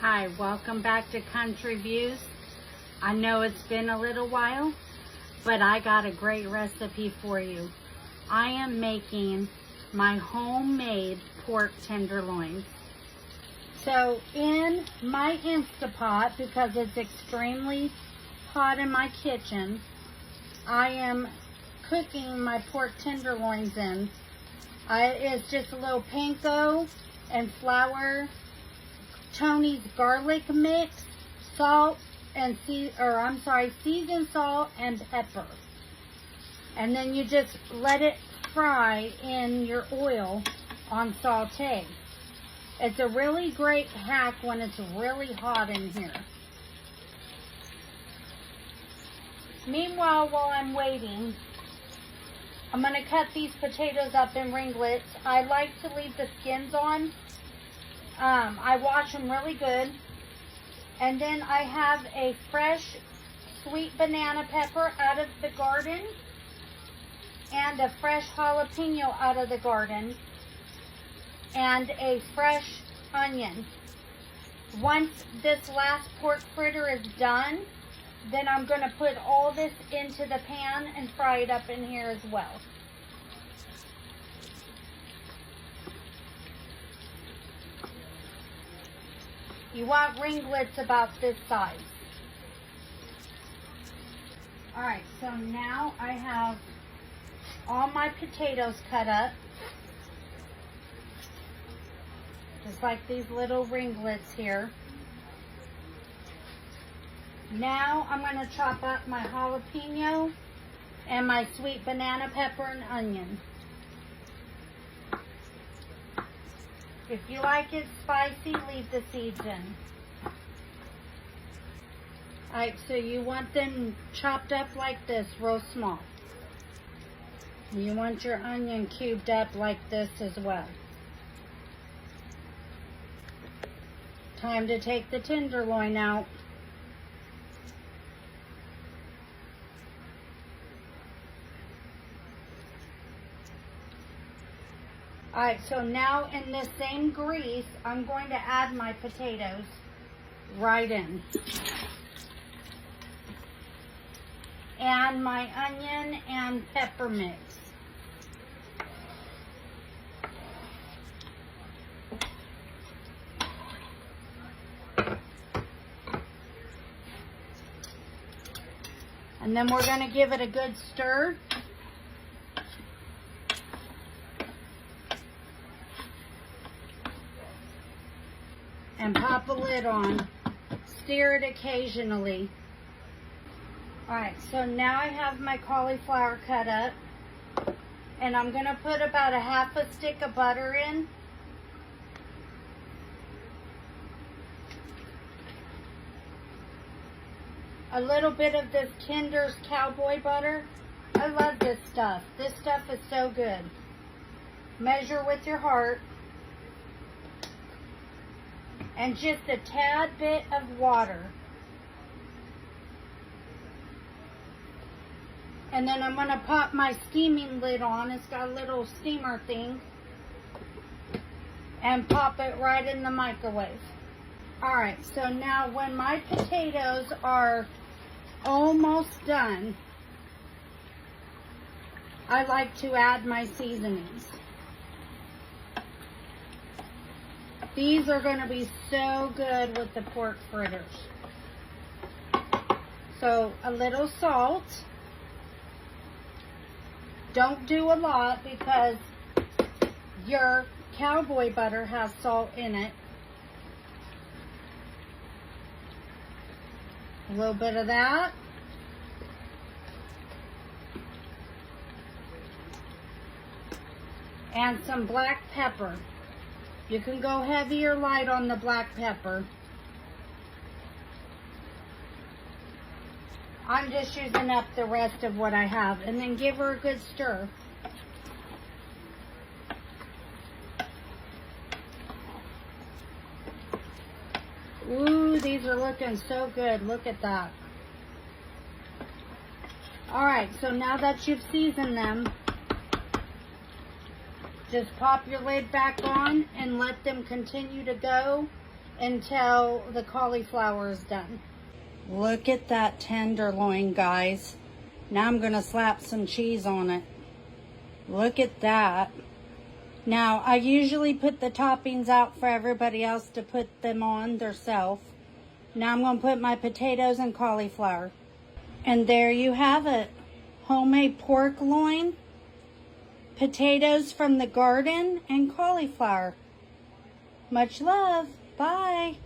Hi, welcome back to Country Views. I know it's been a little while, but I got a great recipe for you. I am making my homemade pork tenderloins. So in my Instapot, because it's extremely hot in my kitchen, I am cooking my pork tenderloins in. It's just a little panko and flour, Tony's garlic mix, salt and seasoned salt and pepper. And then you just let it fry in your oil on saute. It's a really great hack when it's really hot in here. Meanwhile, while I'm waiting, I'm going to cut these potatoes up in ringlets. I like to leave the skins on. I wash them really good. And then I have a fresh sweet banana pepper out of the garden and a fresh jalapeno out of the garden and a fresh onion. Once this last pork fritter is done, then I'm going to put all this into the pan and fry it up in here as well. You want ringlets about this size. Alright, so now I have all my potatoes cut up. Just like these little ringlets here. Now I'm going to chop up my jalapeno and my sweet banana pepper and onion. If you like it spicy, leave the seeds in. Alright, so you want them chopped up like this, real small. You want your onion cubed up like this as well. Time to take the tenderloin out. Alright, so now in this same grease, I'm going to add my potatoes right in. And my onion and pepper mix. And then we're going to give it a good stir. And pop a lid on. Stir it occasionally. Alright, so now I have my cauliflower cut up. And I'm going to put about a half a stick of butter in. A little bit of this Kinder's cowboy butter. I love this stuff. This stuff is so good. Measure with your heart. And just a tad bit of water. And then I'm going to pop my steaming lid on. It's got a little steamer thing. And pop it right in the microwave. Alright, so now when my potatoes are almost done, I like to add my seasonings. These are going to be so good with the pork fritters. So a little salt. Don't do a lot because your cowboy butter has salt in it. A little bit of that. And some black pepper. You can go heavy or light on the black pepper. I'm just using up the rest of what I have. And then give her a good stir. Ooh, these are looking so good. Look at that. Alright, so now that you've seasoned them, just pop your lid back on and let them continue to go until the cauliflower is done. Look at that tenderloin, guys. Now I'm gonna slap some cheese on it. Look at that. Now, I usually put the toppings out for everybody else to put them on themselves. Now I'm gonna put my potatoes and cauliflower. And there you have it. Homemade pork loin, potatoes from the garden, and cauliflower. Much love. Bye.